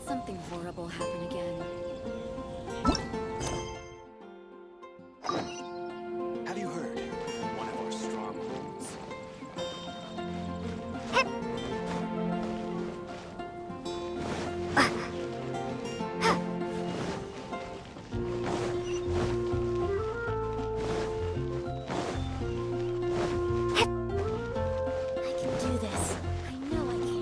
something horrible happen again? Have you heard? One of our strongholds. I can do this. I know I can.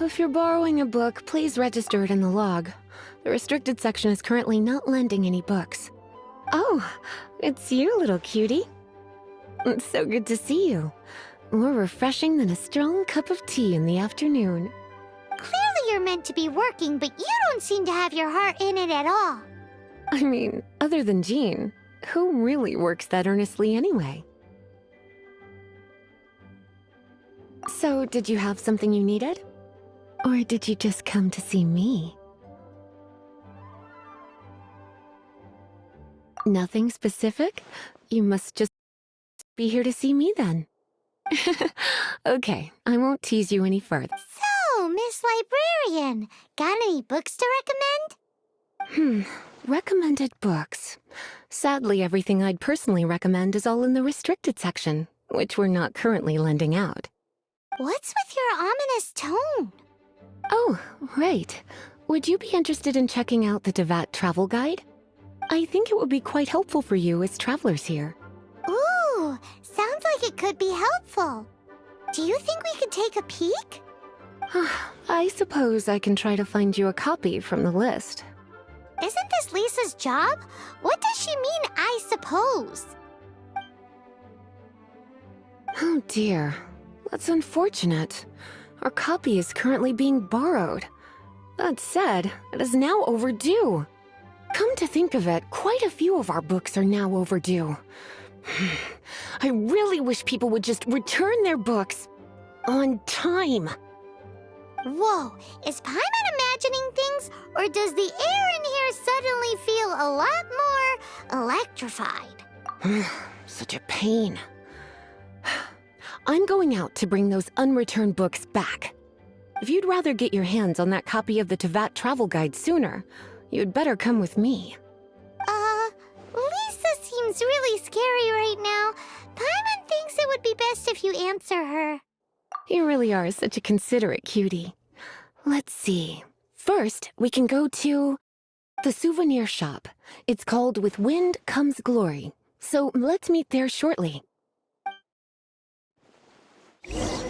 If you're borrowing a book, please register it in the log. The restricted section is currently not lending any books. Oh, it's you, little cutie. It's so good to see you. More refreshing than a strong cup of tea in the afternoon. Clearly you're meant to be working, but you don't seem to have your heart in it at all. I mean, other than Jean, who really works that earnestly anyway? So, did you have something you needed? Or did you just come to see me? Nothing specific? You must just be here to see me then. Okay, I won't tease you any further. So, Miss Librarian, got any books to recommend? Recommended books. Sadly, everything I'd personally recommend is all in the restricted section, which we're not currently lending out. What's with your ominous tone? Oh, right. Would you be interested in checking out the Devat travel guide? I think it would be quite helpful for you as travelers here. Ooh, sounds like it could be helpful. Do you think we could take a peek? I suppose I can try to find you a copy from the list. Isn't this Lisa's job? What does she mean, I suppose? Oh dear, that's unfortunate. Our copy is currently being borrowed. That said, it is now overdue. Come to think of it, quite a few of our books are now overdue. I really wish people would just return their books on time. Whoa, is Paimon imagining things, or does the air in here suddenly feel a lot more electrified? Such a pain. I'm going out to bring those unreturned books back. If you'd rather get your hands on that copy of the Tevat travel guide sooner, you'd better come with me. Lisa seems really scary right now. Paimon thinks it would be best if you answer her. You really are such a considerate cutie. Let's see. First, we can go to the souvenir shop. It's called With Wind Comes Glory. So let's meet there shortly. Please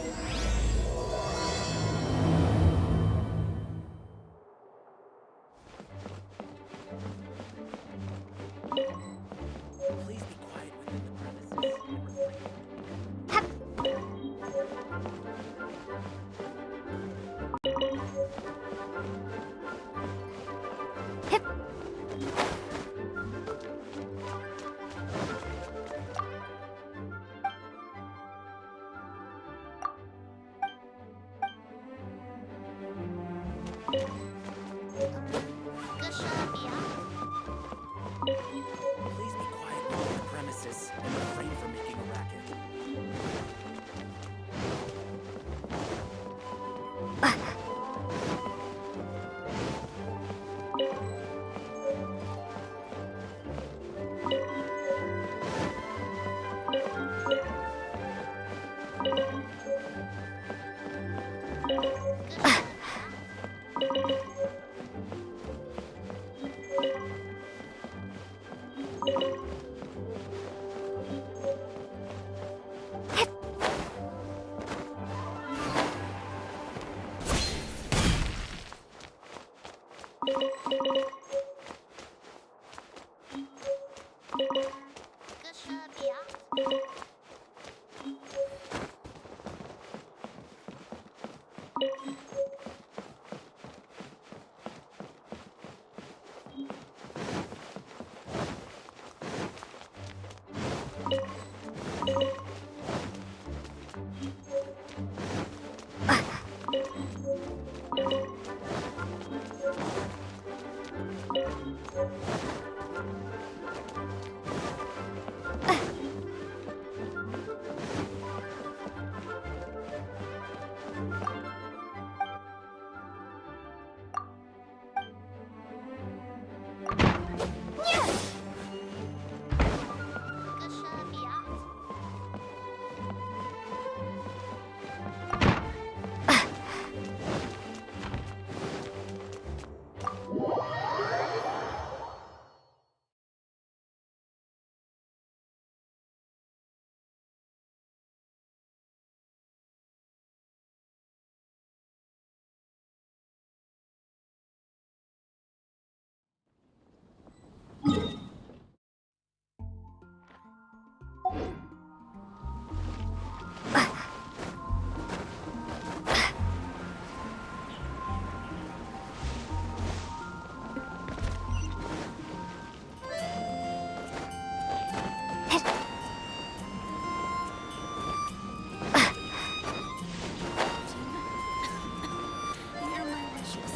be quiet within the premises. You're my wishes.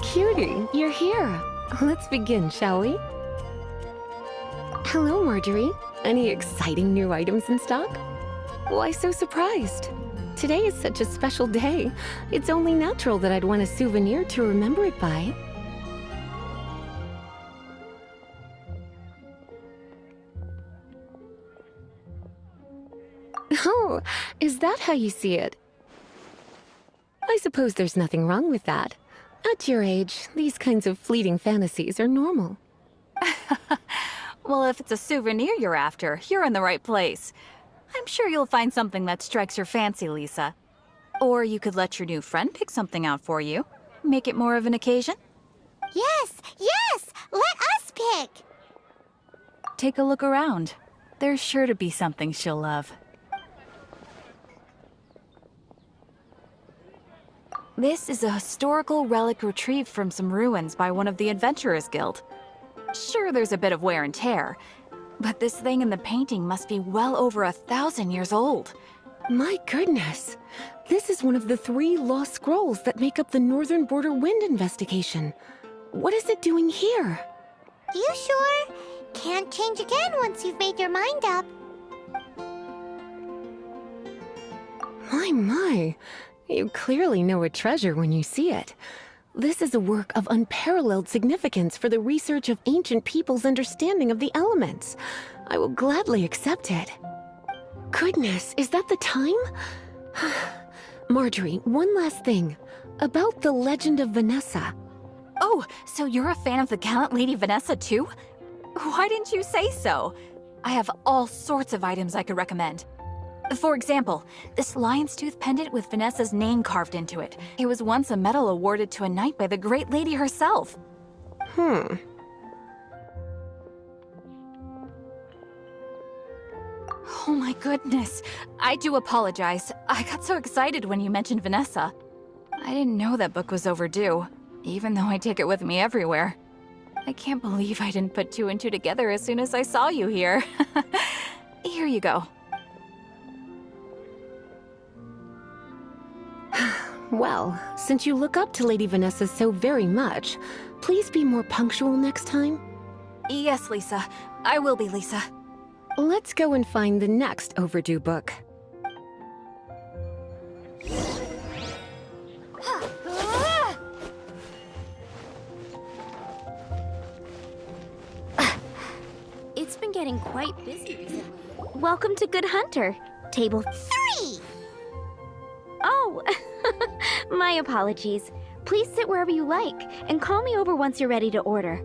Cutie, you're here. Let's begin, shall we? Hello, Marjorie. Any exciting new items in stock? Why so surprised? Today is such a special day. It's only natural that I'd want a souvenir to remember it by. Oh, is that how you see it? I suppose there's nothing wrong with that. At your age, these kinds of fleeting fantasies are normal. Well, if it's a souvenir you're after, you're in the right place. I'm sure you'll find something that strikes your fancy, Lisa. Or you could let your new friend pick something out for you. Make it more of an occasion. Yes, yes! Let us pick! Take a look around. There's sure to be something she'll love. This is a historical relic retrieved from some ruins by one of the Adventurers Guild. Sure, there's a bit of wear and tear, but this thing in the painting must be well over 1,000 years old. My goodness! This is one of the 3 lost scrolls that make up the Northern Border Wind investigation. What is it doing here? You sure? Can't change again once you've made your mind up. My. You clearly know a treasure when you see it. This is a work of unparalleled significance for the research of ancient people's understanding of the elements. I will gladly accept it. Goodness, is that the time? Marjorie, one last thing. About the legend of Vanessa. Oh, so you're a fan of the gallant Lady Vanessa too? Why didn't you say so? I have all sorts of items I could recommend. For example, this lion's tooth pendant with Vanessa's name carved into it. It was once a medal awarded to a knight by the great lady herself. Oh my goodness. I do apologize. I got so excited when you mentioned Vanessa. I didn't know that book was overdue, even though I take it with me everywhere. I can't believe I didn't put 2 and 2 together as soon as I saw you here. Here you go. Well, since you look up to Lady Vanessa so very much, please be more punctual next time. Yes, Lisa. I will be, Lisa. Let's go and find the next overdue book. It's been getting quite busy recently. Welcome to Good Hunter. Table 3! Oh, my apologies. Please sit wherever you like, and call me over once you're ready to order.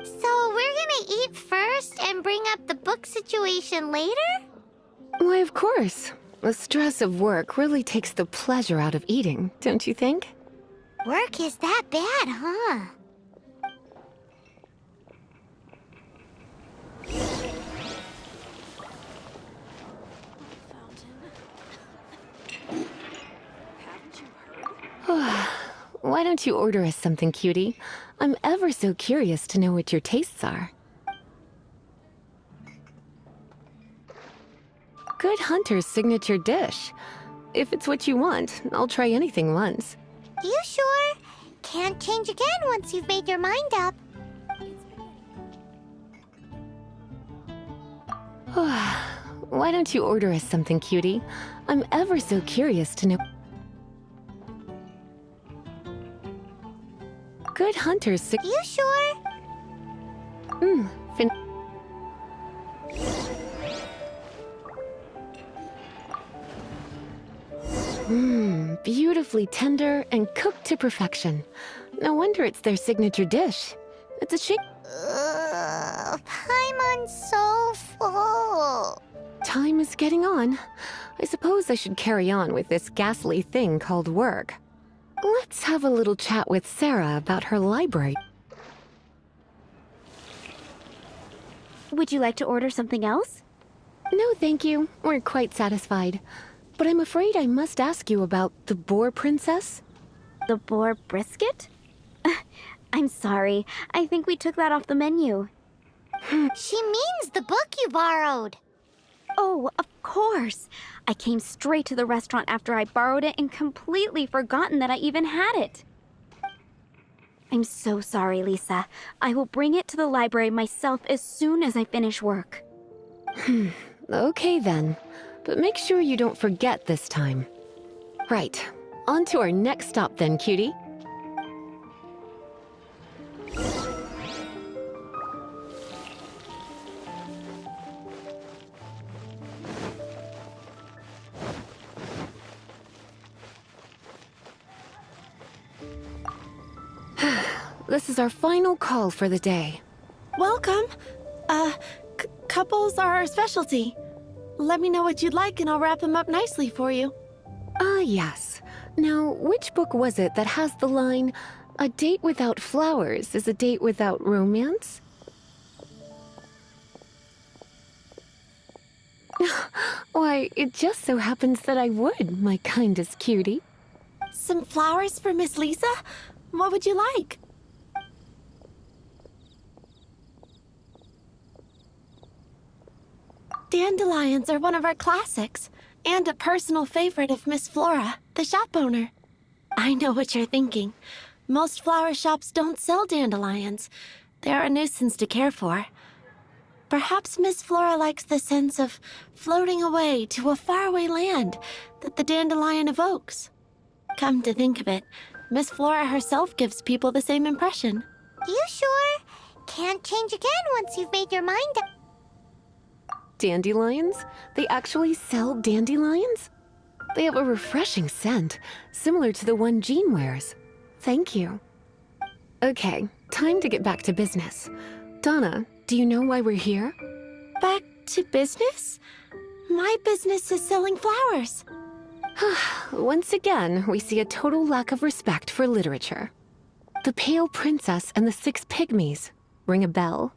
So we're gonna eat first and bring up the book situation later? Why, of course. The stress of work really takes the pleasure out of eating, don't you think? Work is that bad, huh? Why don't you order us something, cutie? I'm ever so curious to know what your tastes are. Good Hunter's signature dish. If it's what you want, I'll try anything once. You sure? Can't change again once you've made your mind up. Why don't you order us something, cutie? I'm ever so curious to know. Good Hunter's You sure? Beautifully tender and cooked to perfection. No wonder it's their signature dish. It's a shame. Paimon's so full. Time is getting on. I suppose I should carry on with this ghastly thing called work. Let's have a little chat with Sarah about her library. Would you like to order something else? No, thank you. We're quite satisfied. But I'm afraid I must ask you about the Boar Princess. The boar brisket? I'm sorry. I think we took that off the menu. She means the book you borrowed. Oh, of course. I came straight to the restaurant after I borrowed it and completely forgotten that I even had it. I'm so sorry, Lisa. I will bring it to the library myself as soon as I finish work. Okay then. But make sure you don't forget this time. Right. On to our next stop then, cutie. This is our final call for the day. Welcome. Couples are our specialty. Let me know what you'd like and I'll wrap them up nicely for you. Yes. Now, which book was it that has the line, "A date without flowers is a date without romance"? Why, it just so happens that I would, my kindest cutie. Some flowers for Miss Lisa? What would you like? Dandelions are one of our classics, and a personal favorite of Miss Flora, the shop owner. I know what you're thinking. Most flower shops don't sell dandelions. They're a nuisance to care for. Perhaps Miss Flora likes the sense of floating away to a faraway land that the dandelion evokes. Come to think of it, Miss Flora herself gives people the same impression. You sure? Can't change again once you've made your mind up. Dandelions? They actually sell dandelions? They have a refreshing scent, similar to the one Jean wears. Thank you. Okay, time to get back to business. Donna, do you know why we're here? Back to business? My business is selling flowers. Once again, we see a total lack of respect for literature. The Pale Princess and the Six Pygmies. Ring a bell?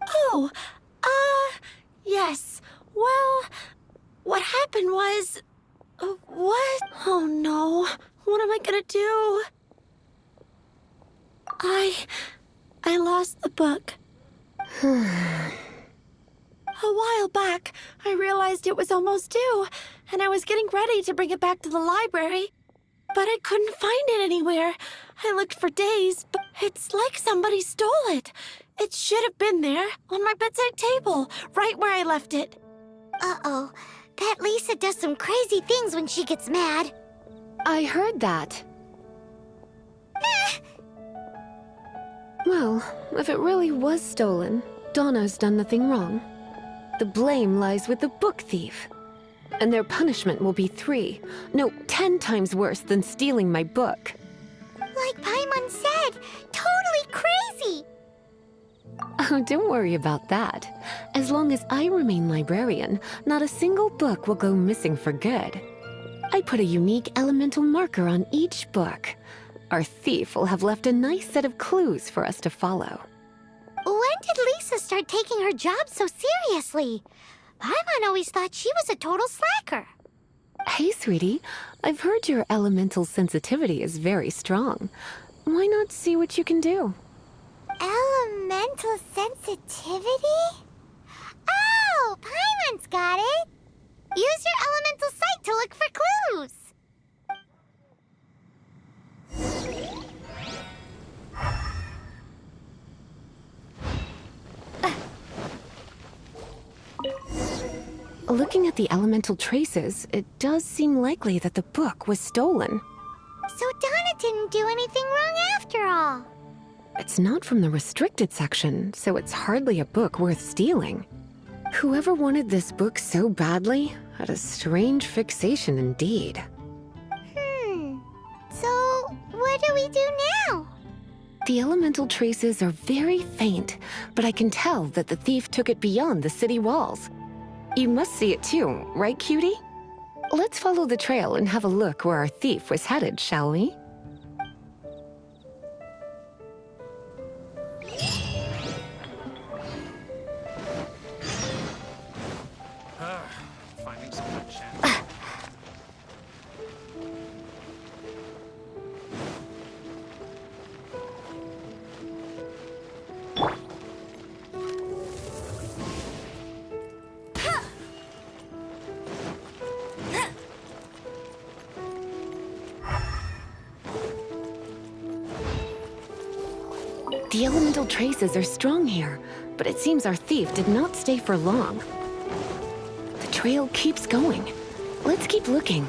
Oh, yes. Well, what happened was... what? Oh no, what am I gonna do? I lost the book. A while back, I realized it was almost due, and I was getting ready to bring it back to the library. But I couldn't find it anywhere. I looked for days, but it's like somebody stole it. It should have been there, on my bedside table, right where I left it. Uh-oh. That Lisa does some crazy things when she gets mad. I heard that. Well, if it really was stolen, Donna's done nothing wrong. The blame lies with the book thief. And their punishment will be 10 times worse than stealing my book. Like Paimon said, totally crazy. Oh, don't worry about that. As long as I remain librarian, not a single book will go missing for good. I put a unique elemental marker on each book. Our thief will have left a nice set of clues for us to follow. When did Lisa start taking her job so seriously? Paimon always thought she was a total slacker. Hey, sweetie, I've heard your elemental sensitivity is very strong. Why not see what you can do? Elemental sensitivity? Oh, Paimon's got it. Use your elemental sight to look for clues. Looking at the elemental traces, it does seem likely that the book was stolen. So Donna didn't do anything wrong after all. It's not from the restricted section, so it's hardly a book worth stealing. Whoever wanted this book so badly had a strange fixation indeed. So what do we do now? The elemental traces are very faint, but I can tell that the thief took it beyond the city walls. You must see it too, right, cutie? Let's follow the trail and have a look where our thief was headed, shall we? Finding some good chance. The elemental traces are strong here, but it seems our thief did not stay for long. The trail keeps going. Let's keep looking.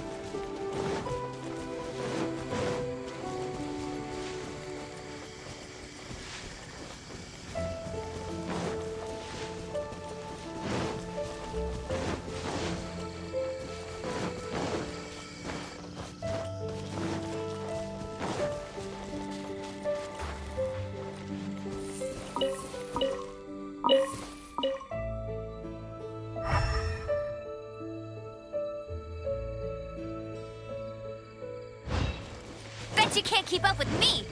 Bet you can't keep up with me!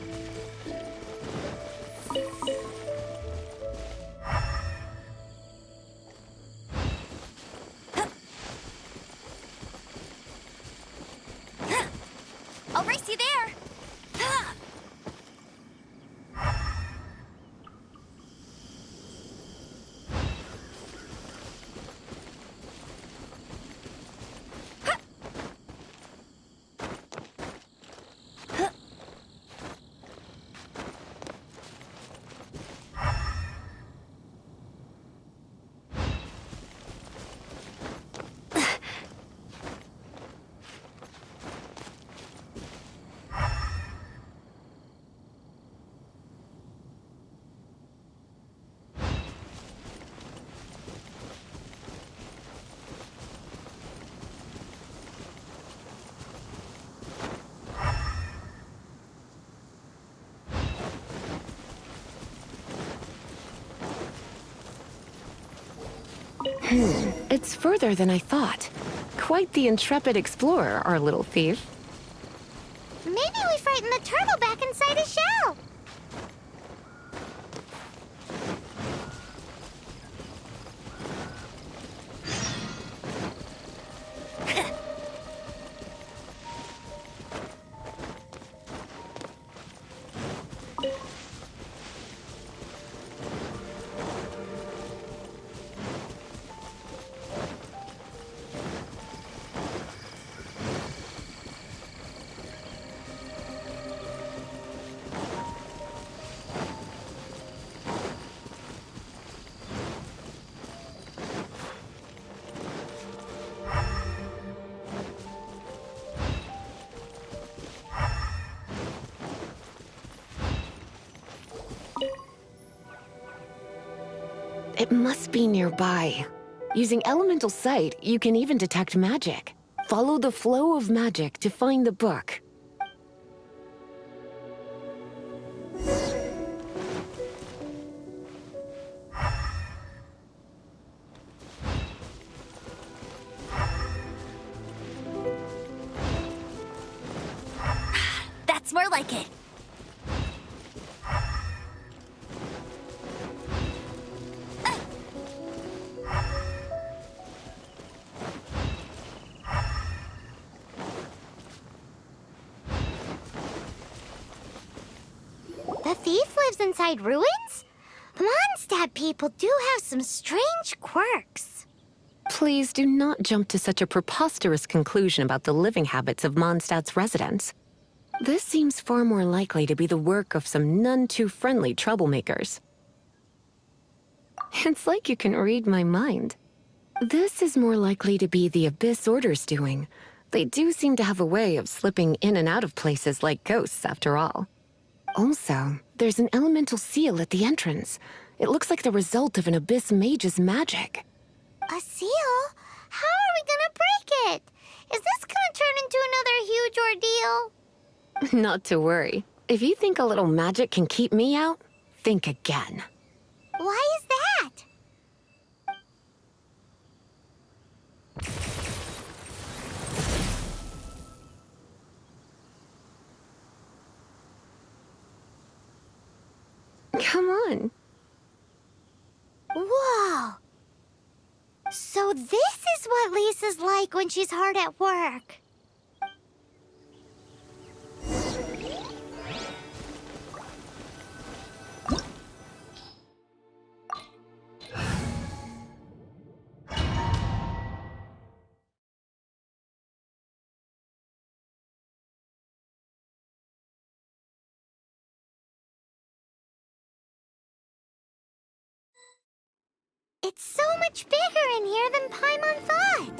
I'll race you there! It's further than I thought. Quite the intrepid explorer, our little thief. Maybe we frightened the turtle back inside his shell. It must be nearby. Using elemental sight, you can even detect magic. Follow the flow of magic to find the book. more like it. The thief lives inside ruins? Mondstadt people do have some strange quirks. Please do not jump to such a preposterous conclusion about the living habits of Mondstadt's residents. This seems far more likely to be the work of some none-too-friendly troublemakers. It's like you can read my mind. This is more likely to be the Abyss Order's doing. They do seem to have a way of slipping in and out of places like ghosts, after all. Also, there's an elemental seal at the entrance. It looks like the result of an Abyss mage's magic. A seal? How are we gonna break it? Is this gonna turn into another huge ordeal? Not to worry. If you think a little magic can keep me out, think again. Why is that? Come on. Whoa! So this is what Lisa's like when she's hard at work. It's so much bigger in here than Paimon thought.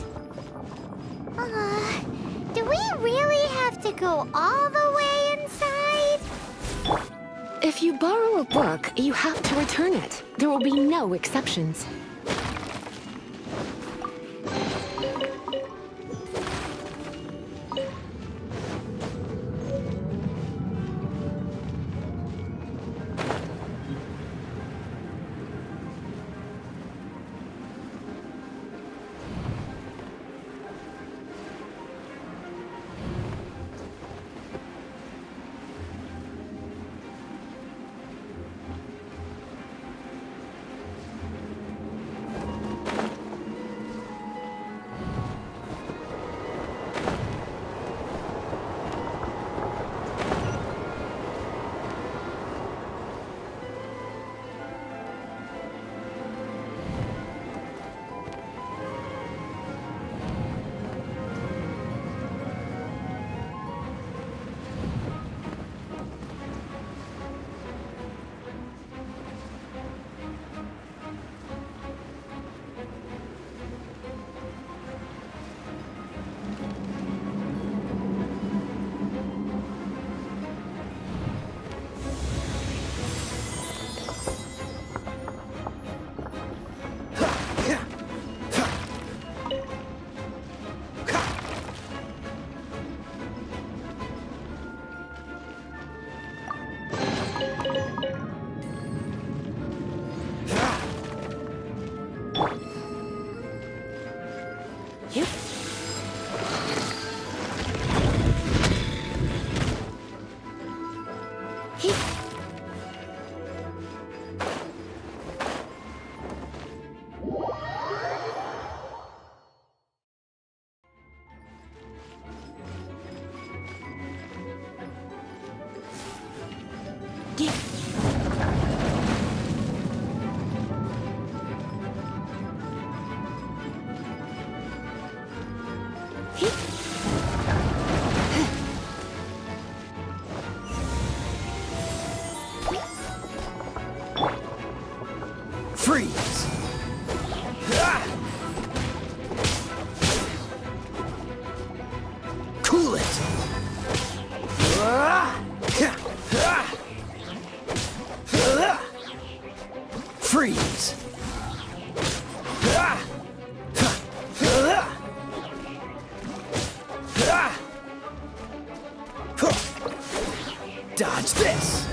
Do we really have to go all the way inside? If you borrow a book, you have to return it. There will be no exceptions. Freeze! Cool it! Freeze! Dodge this!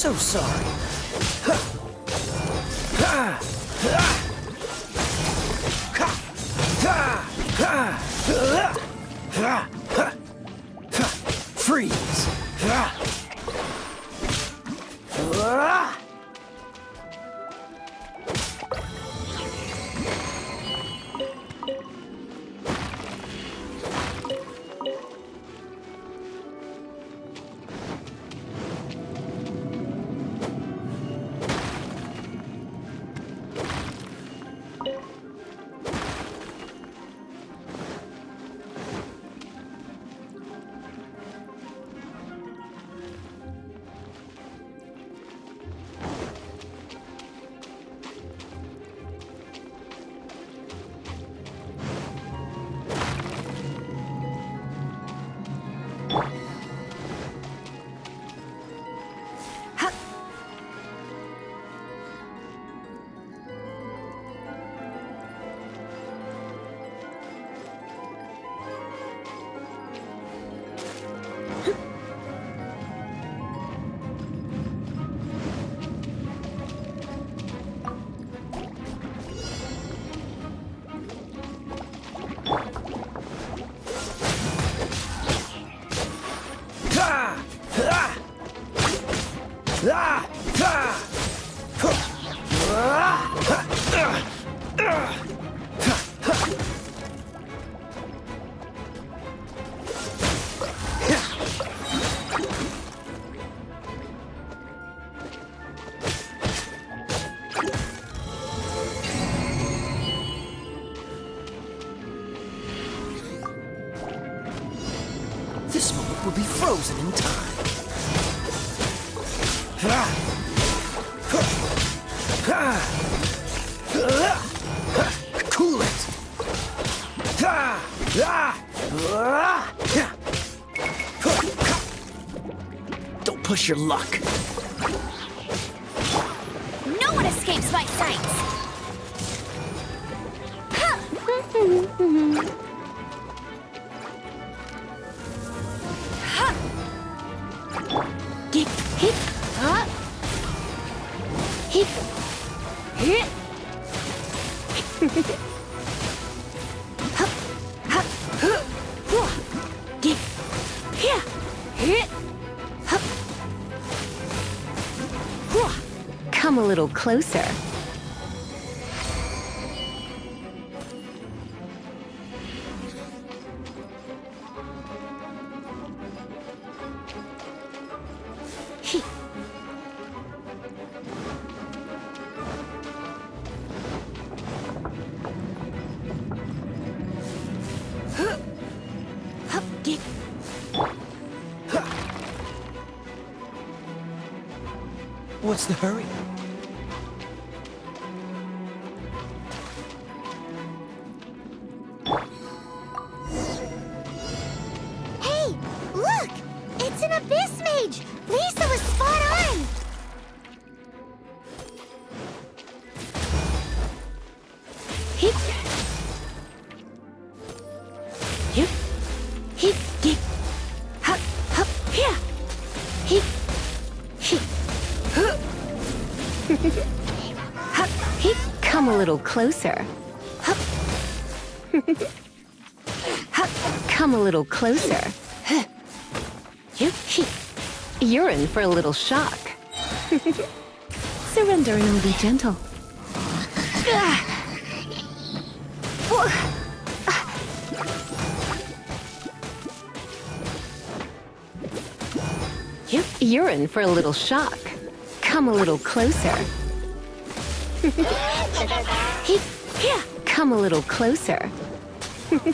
so sorry. Freeze! This moment will be frozen in time. Cool it! Don't push your luck. No one escapes my sights! Get hit. Hit. Hit. Get here. Hit. Come a little closer. What's the hurry? Hey, look! It's an abyss mage! Lisa was spot on! Hit. Hit. Hit. Get. Hop. Hop. Here. Hit. Hit. Hop. Hit. Come a little closer. Hop. Hop. Come a little closer. You're in for a little shock. Surrender and I'll be gentle. You're in for a little shock. Come a little closer. Here, come a little closer. Don't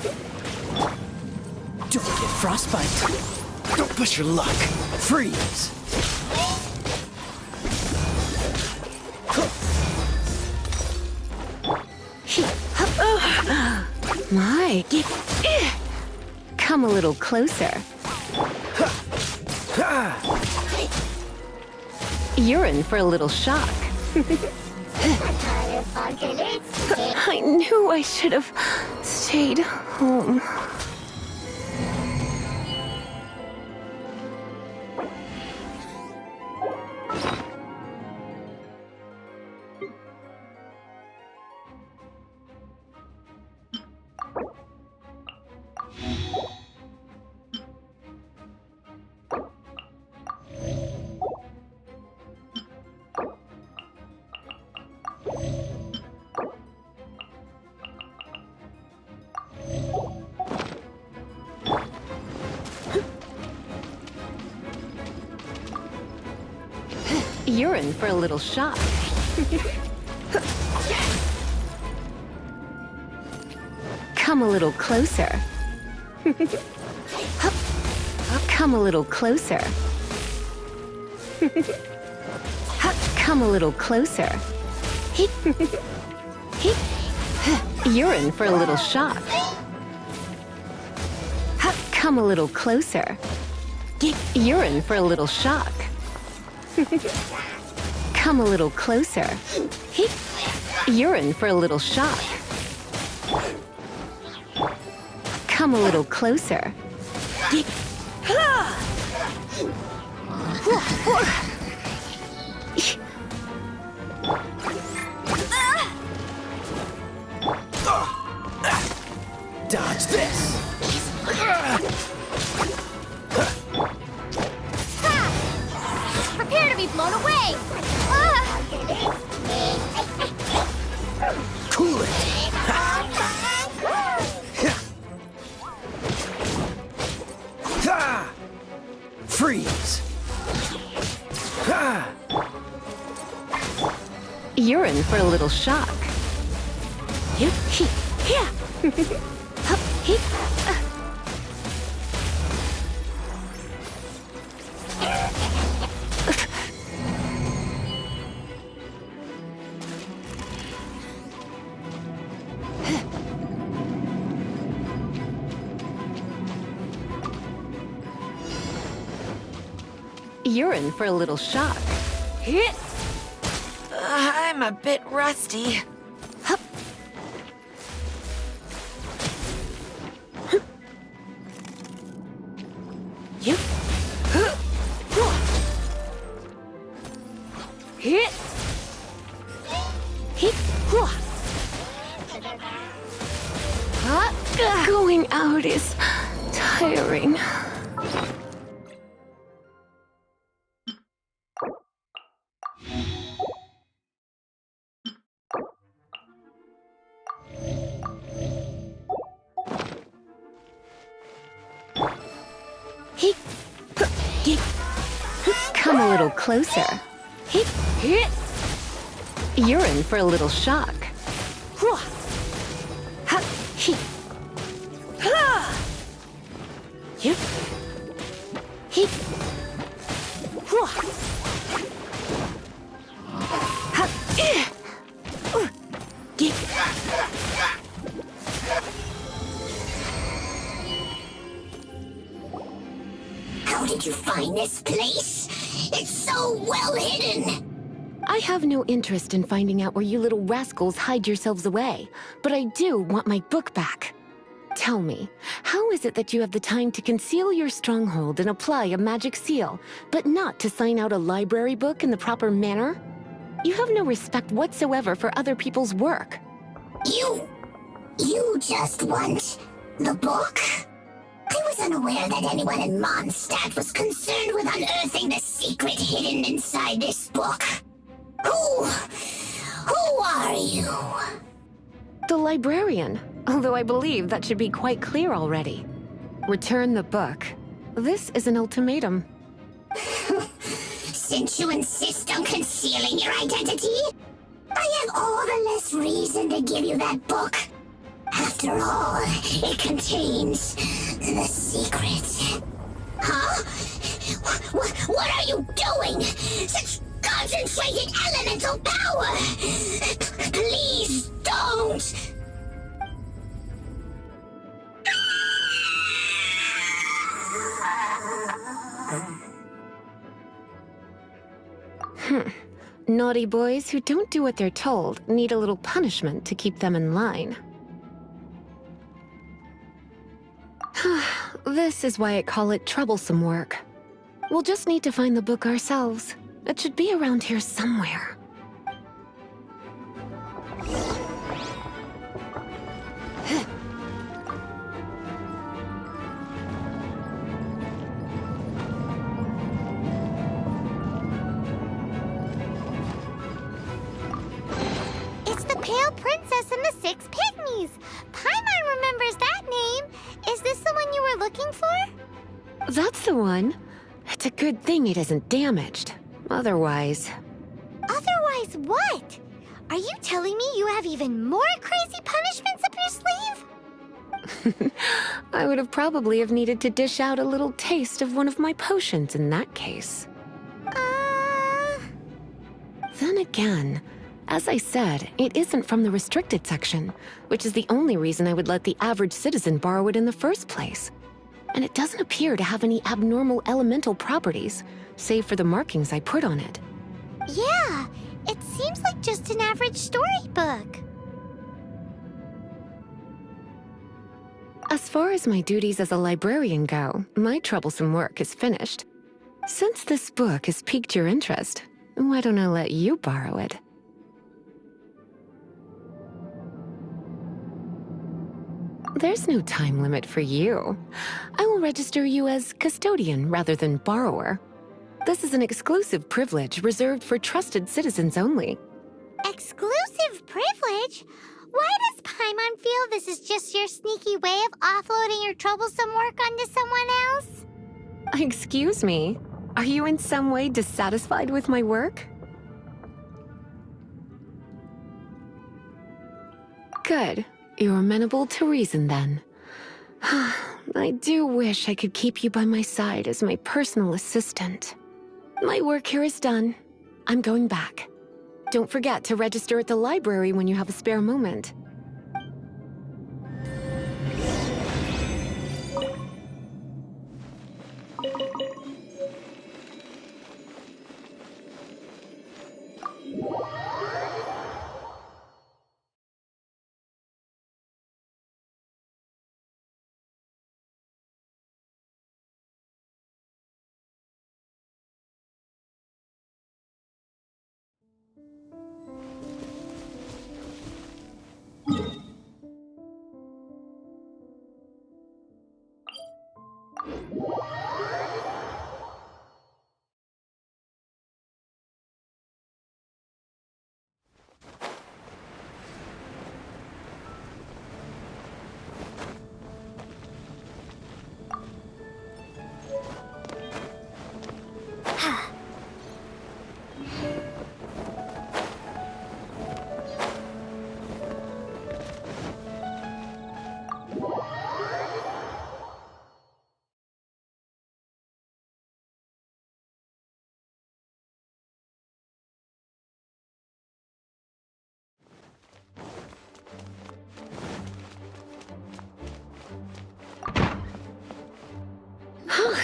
get frostbite. Don't push your luck. Freeze. My, come a little closer. You're in for a little shock. I knew I should have stayed home. You're in for a little shock. Come a little closer. Come a little closer. Come a little closer. You're in for a little shock. Come a little closer. You're in for a little shock. Come a little closer. You're in for a little shock. Come a little closer. Dodge this! Prepare to be blown away! Cool it! Ha! Freeze! Ha! You're in for a little shock. You're in for a little shock. I'm a bit rusty. Going out is tiring. Come a little closer. You're in for a little shock. How did you find this place? It's so well hidden. I have no interest in finding out where you little rascals hide yourselves away, but I do want my book back. Tell me, how is it that you have the time to conceal your stronghold and apply a magic seal, but not to sign out a library book in the proper manner? You have no respect whatsoever for other people's work. You just want the book? I was unaware that anyone in Mondstadt was concerned with unearthing the secret hidden inside this book. Who are you? The librarian, although I believe that should be quite clear already. Return the book. This is an ultimatum. Since you insist on concealing your identity, I have all the less reason to give you that book. After all, it contains the secret. Huh? What are you doing? Such concentrated elemental power! Please don't! Naughty boys who don't do what they're told need a little punishment to keep them in line. This is why I call it troublesome work. We'll just need to find the book ourselves. It should be around here somewhere. It's the Pale Princess and the Six Pygmies! Paimon remembers that name! Is this the one you were looking for? That's the one. It's a good thing it isn't damaged. Otherwise, Otherwise, what? Are you telling me you have even more crazy punishments up your sleeve? I would have probably have needed to dish out a little taste of one of my potions in that case. Then again, as I said, it isn't from the restricted section, which is the only reason I would let the average citizen borrow it in the first place. And it doesn't appear to have any abnormal elemental properties, save for the markings I put on it. Yeah, it seems like just an average storybook. As far as my duties as a librarian go, my troublesome work is finished. Since this book has piqued your interest, why don't I let you borrow it? There's no time limit for you. I will register you as custodian rather than borrower. This is an exclusive privilege reserved for trusted citizens only. Exclusive privilege? Why does Paimon feel this is just your sneaky way of offloading your troublesome work onto someone else? Excuse me, are you in some way dissatisfied with my work? Good. You're amenable to reason then. I do wish I could keep you by my side as my personal assistant. My work here is done. I'm going back. Don't forget to register at the library when you have a spare moment.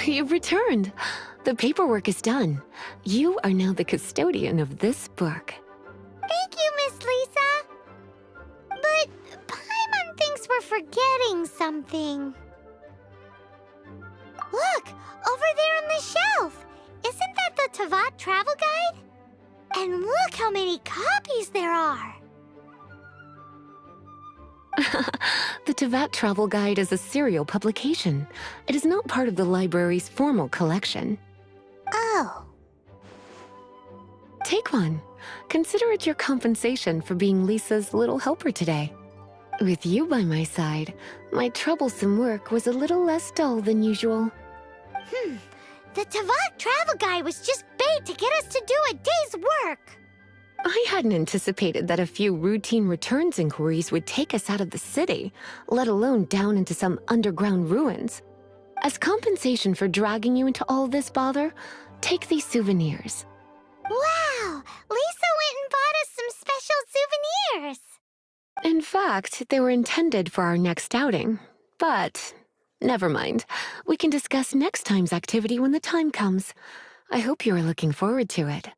You've returned. The paperwork is done. You are now the custodian of this book. Thank you, Miss Lisa. But Paimon thinks we're forgetting something. Look, over there on the shelf. Isn't that the Tavat travel guide? And look how many copies there are. The Tavat Travel Guide is a serial publication. It is not part of the library's formal collection. Oh. Take one. Consider it your compensation for being Lisa's little helper today. With you by my side, my troublesome work was a little less dull than usual. The Tavat travel guide was just bait to get us to do a day's work. I hadn't anticipated that a few routine returns inquiries would take us out of the city, let alone down into some underground ruins. As compensation for dragging you into all this bother, take these souvenirs. Wow! Lisa went and bought us some special souvenirs. In fact, they were intended for our next outing. But never mind. We can discuss next time's activity when the time comes. I hope you are looking forward to it.